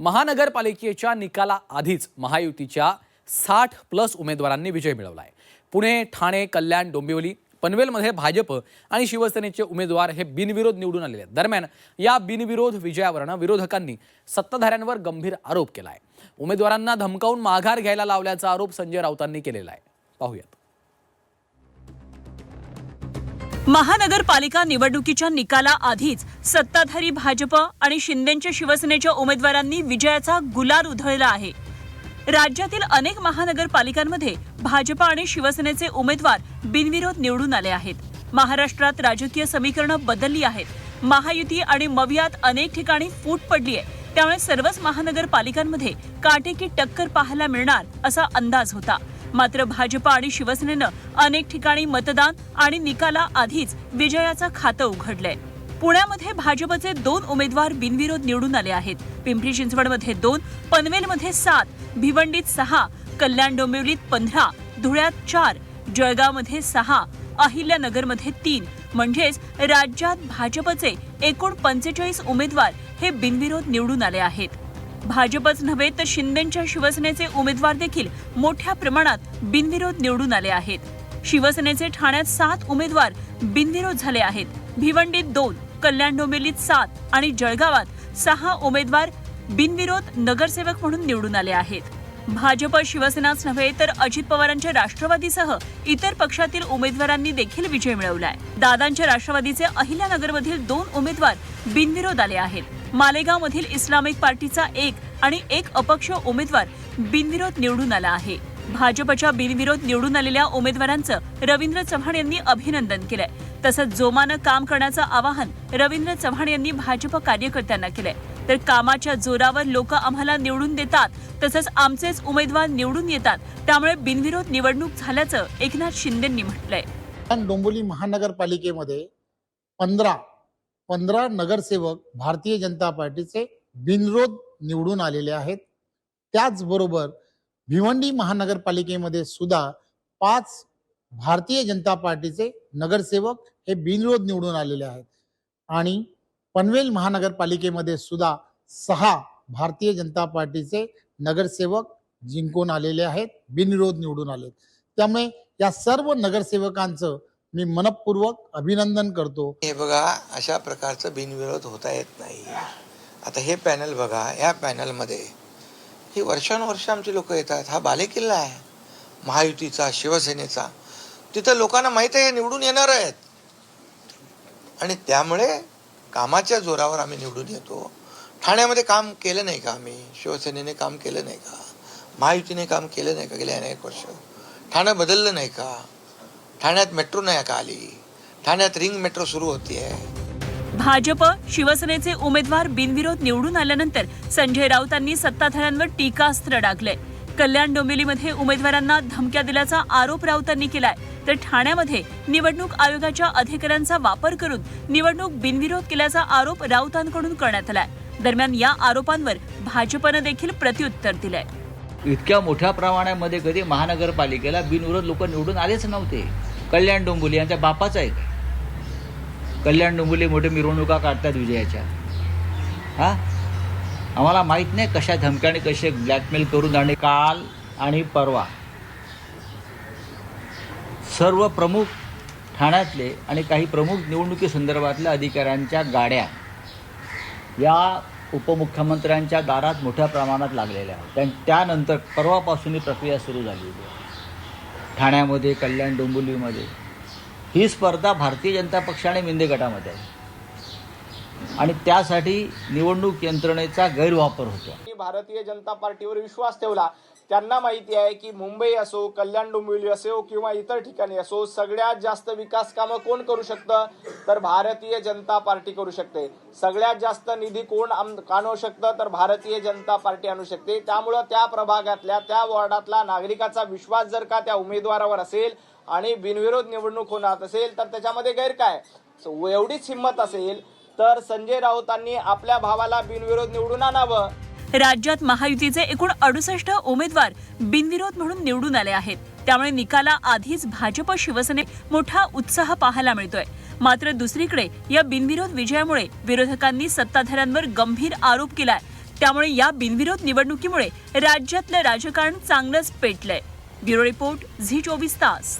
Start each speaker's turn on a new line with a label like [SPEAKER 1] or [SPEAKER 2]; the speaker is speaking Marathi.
[SPEAKER 1] महानगरपालिकेच्या निकालाआधीच महायुतीच्या 60+ उमेदवारांनी विजय मिळवलाय। पुणे, ठाणे, कल्याण, डोंबिवली, पनवेलमध्ये भाजप आणि शिवसेनेचे उमेदवार हे बिनविरोध निवडून आलेले आहेत। दरम्यान या बिनविरोध विजयावरून विरोधकांनी सत्ताधाऱ्यांवर गंभीर आरोप केलाय। उमेदवारांना धमकावून माघार घ्यायला लावल्याचा आरोप संजय राऊतांनी केलेला आहे। पाहूयात।
[SPEAKER 2] महानगरपालिका निवडणुकीच्या निकालाआधीच सत्ताधारी भाजप आणि शिंदेच्या शिवसेनेच्या उमेदवारांनी विजयाचा गुलाल उधळला आहे। राज्यातील अनेक महानगरपालिकांमध्ये भाजप आणि शिवसेनेचे उमेदवार बिनविरोध निवडून आले आहेत। महाराष्ट्रात राजकीय समीकरणं बदलली आहेत। महायुती आणि मवियात अनेक ठिकाणी फूट पडली आहे। त्यामुळे सर्वच महानगरपालिकांमध्ये काटेकी टक्कर पाहायला मिळणार असा अंदाज होता। मात्र भाजप आणि शिवसेनेनं अनेक ठिकाणी मतदान आणि निकालाआधीच विजयाचं खातं उघडलंय। पुण्यामध्ये भाजपचे 2 उमेदवार बिनविरोध निवडून आले आहेत। पिंपरी चिंचवडमध्ये 2, पनवेलमध्ये 7, भिवंडीत 6, कल्याण डोंबिवलीत 15, धुळ्यात 4, जळगावमध्ये 6, अहिल्यानगरमध्ये 3, म्हणजेच राज्यात भाजपचे एकूण 45 उमेदवार हे बिनविरोध निवडून आले आहेत। भाजपच नव्हे तर शिंदेच्या शिवसेनेचे उमेदवार देखील मोठ्या प्रमाणात बिनविरोध निवडून आले आहेत। शिवसेनेचे ठाण्यात 7 उमेदवार बिनविरोध झाले आहेत। भिवंडीत 2, कल्याण डोंबिवलीत 7 आणि जळगावात 6 उमेदवार बिनविरोध नगरसेवक म्हणून निवडून आले आहेत। भाजप शिवसेनाच नव्हे तर अजित पवारांच्या राष्ट्रवादीसह इतर पक्षातील उमेदवारांनी देखील विजय मिळवलाय। दादांच्या राष्ट्रवादीचे अहिल्यानगरमधील 2 उमेदवार बिनविरोध आले आहेत। मालेगावमधील इस्लामिक पार्टीचा 1 आणि 1 अपक्ष उमेदवार बिनविरोध निवडून आला आहे। भाजपच्या बिनविरोध निवडून आलेल्या उमेदवारांचं रवींद्र चव्हाण यांनी अभिनंदन केलंय। तसंच जोमानं काम करण्याचं आवाहन रवींद्र चव्हाण यांनी भाजप कार्यकर्त्यांना केलंय। तर कामाच्या जोरावर लोक आम्हाला निवडून देतात, तसंच आमचेच उमेदवार निवडून येतात, त्यामुळे बिनविरोध निवडणूक झाल्याचं एकनाथ शिंदेंनी म्हटलंय।
[SPEAKER 3] डोंबिवली महानगरपालिकेमध्ये 15 नगरसेवक भारतीय जनता पार्टीचे बिनविरोध निवडून आलेले आहेत। त्याचबरोबर भिवंडी महानगरपालिकेमध्ये सुद्धा 5 भारतीय जनता पार्टीचे नगरसेवक हे बिनविरोध निवडून आलेले आहेत आणि पनवेल महानगरपालिकेमध्ये सुद्धा 6 भारतीय जनता पार्टीचे नगरसेवक जिंकून आलेले आहेत, बिनविरोध निवडून आले। त्यामुळे या सर्व नगरसेवकांचं मी मनपूर्वक अभिनंदन करतो।
[SPEAKER 4] हे बघा, अशा प्रकारचं बिनविरोध होता येत नाही। आता हे पॅनल बघा, या पॅनलमध्ये ही वर्षानुवर्ष आमची लोक येतात। हा बालेकिल्ला आहे महायुतीचा, शिवसेनेचा। तिथं लोकांना माहिती आहे निवडून येणार आहेत आणि त्यामुळे कामाच्या जोरावर आम्ही निवडून येतो। ठाण्यामध्ये काम केलं नाही का आम्ही? शिवसेनेने काम केलं नाही का? महायुतीने काम केलं नाही का गेल्या अनेक वर्ष? ठाणं बदललं नाही का? ठाण्यात मेट्रो नाही का आली? ठाण्यात रिंग मेट्रो सुरू होतीये।
[SPEAKER 2] भाजप शिवसेनेचे उमेदवार बिनविरोध निवडून आल्यानंतर संजय राऊतांनी सत्ताधाऱ्यांवर टीकास्त्र डागले। कल्याण डोंबिवलीमध्ये उमेदवारांना धमक्या दिल्याचा आरोप राऊतांनी केलाय। तर ठाण्यामध्ये निवडणूक आयोगाच्या अधिकाऱ्यांचा वापर करून निवडणूक बिनविरोध केल्याचा आरोप राऊतांकडून करण्यात आलाय। दरम्यान या आरोपांवर भाजपनं देखील प्रत्युत्तर दिलंय।
[SPEAKER 5] इतक्या मोठ्या प्रमाणामध्ये कधी महानगरपालिकेला बिनविरोध लोक निवडून आलेच नव्हते। कल्याण डोंबिवली यांच्या बापाचा आहे। कल्याण डोंबिवली मोठे मिरवणुका काढतात विजयाच्या। आम्हाला माहित नाही कशा धमक्याने कसे ब्लॅकमेल करून आणि काल आणि परवा सर्व प्रमुख ठाण्यातले आणि काही प्रमुख निवडणुकी संदर्भातल्या अधिकाऱ्यांच्या गाड्या या उपमुख्यमंत्र्यांच्या दारात मोठ्या प्रमाणात लागलेल्या आहेत। त्यानंतर परवापासून ही प्रक्रिया सुरू झालेली आहे। ठाण्यामध्ये, कल्याण डोंबिवलीमध्ये ही स्पर्धा भारतीय जनता पक्ष आणि मिंदे गटामध्ये आहे आणि त्यासाठी निवडणूक यंत्रणेचा गैरवापर होतो।
[SPEAKER 6] भारतीय जनता पार्टीवर विश्वास ठेवला। त्यांना माहिती आहे की मुंबई असो, कल्याण डोंबिवली असो किंवा इतर ठिकाणी असो, सगळ्यात जास्त विकास कामं कोण करू शकतं? तर भारतीय जनता पार्टी करू शकते। सगळ्यात जास्त निधी कोण आणू शकतं? तर भारतीय जनता पार्टी आणू शकते। त्यामुळं त्या प्रभागातल्या, त्या वॉर्डातला नागरिकाचा विश्वास जर का त्या उमेदवारावर असेल आणि बिनविरोध निवडणूक होणार असेल तर त्याच्यामध्ये गैर काय? एवढीच हिंमत असेल तर संजय राऊतांनी आपल्या भावाला बिनविरोध निवडून आणावं।
[SPEAKER 2] राज्यात महायुतीचे एकूण 68 उमेदवार बिनविरोध म्हणून निवडून आले आहेत। त्यामुळे निकालाआधीच भाजप शिवसेनेत मोठा उत्साह पाहायला मिळतोय। मात्र दुसरीकडे या बिनविरोध विजयामुळे विरोधकांनी सत्ताधाऱ्यांवर गंभीर आरोप केलाय। त्यामुळे या बिनविरोध निवडणुकीमुळे राज्यातलं राजकारण चांगलंच पेटलंय. ब्युरो रिपोर्ट, झी 24 तास.